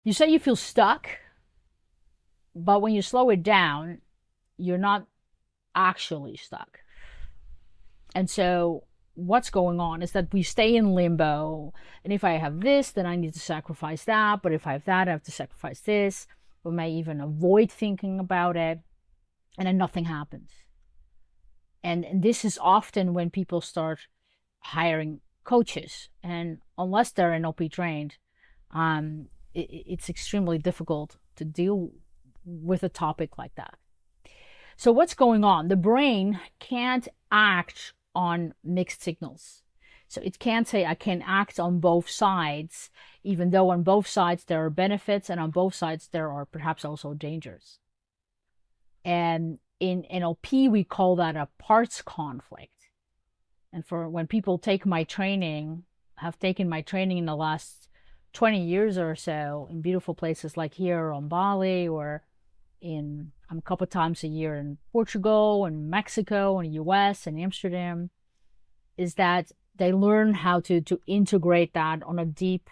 You say you feel stuck, but when you slow it down, you're not actually stuck. And so what's going on is that we stay in limbo. And if I have this, then I need to sacrifice that. But if I have that, I have to sacrifice this. We may even avoid thinking about it. And then nothing happens. And this is often when people start hiring coaches. And unless they're NLP trained, it's extremely difficult to deal with a topic like that. So what's going on? The brain can't act on mixed signals. So it can't say I can act on both sides, even though on both sides there are benefits and on both sides there are perhaps also dangers. And in NLP, we call that a parts conflict. And for when people take my training, have taken my training in the last 20 years or so in beautiful places like here on Bali, or I'm a couple times a year in Portugal and Mexico and US and Amsterdam, is that they learn how to integrate that on a deep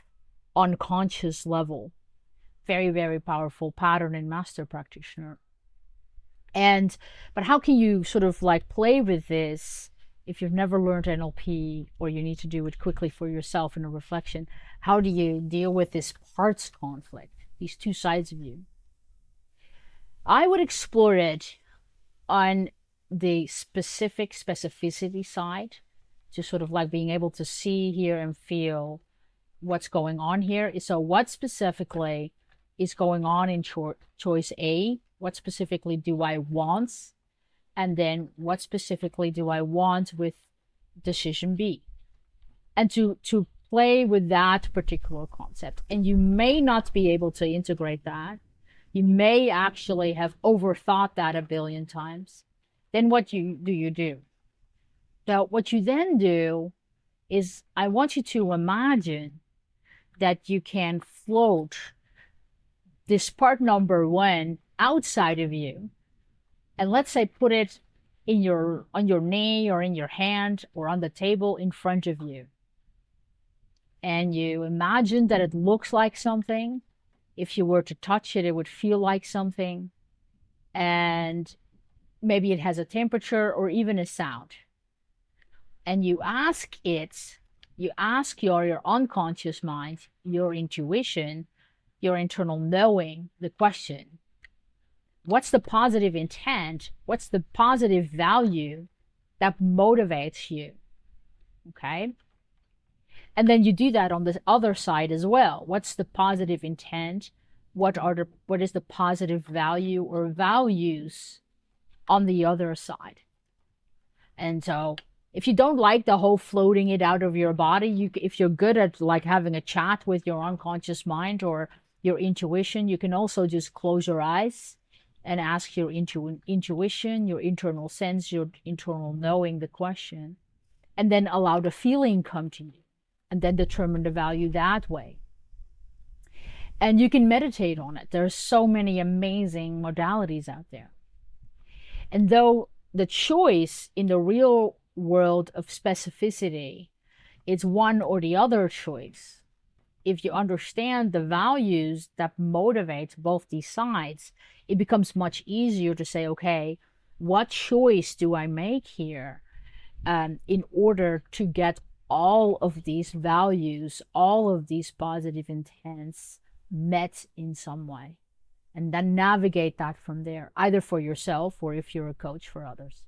unconscious level. Very, very powerful pattern and master practitioner. But how can you sort of like play with this if you've never learned NLP, or you need to do it quickly for yourself in a reflection? How do you deal with this parts conflict, these two sides of you? I would explore it on the specificity side, just sort of like being able to see, hear, and feel what's going on here. So what specifically is going on in choice A? What specifically do I want? And then what specifically do I want with decision B? And to play with that particular concept. And you may not be able to integrate that. You may actually have overthought that a billion times. Then what do you do? Now, what you then do is I want you to imagine that you can float this part number one outside of you, and let's say put it on your knee or in your hand or on the table in front of you. And you imagine that it looks like something. If you were to touch it, it would feel like something. And maybe it has a temperature or even a sound. And you ask your unconscious mind, your intuition, your internal knowing, the question: what's the positive intent? What's the positive value that motivates you? Okay. And then you do that on the other side as well. What's the positive intent? What is the positive value or values on the other side? And so if you don't like the whole floating it out of your body, if you're good at like having a chat with your unconscious mind or your intuition, you can also just close your eyes and ask your intuition, your internal sense, your internal knowing the question, and then allow the feeling come to you, and then determine the value that way. And you can meditate on it. There are so many amazing modalities out there. And though the choice in the real world of specificity, it's one or the other choice, if you understand the values that motivate both these sides, it becomes much easier to say, okay, what choice do I make here in order to get all of these values, all of these positive intents met in some way? And then navigate that from there, either for yourself or if you're a coach for others.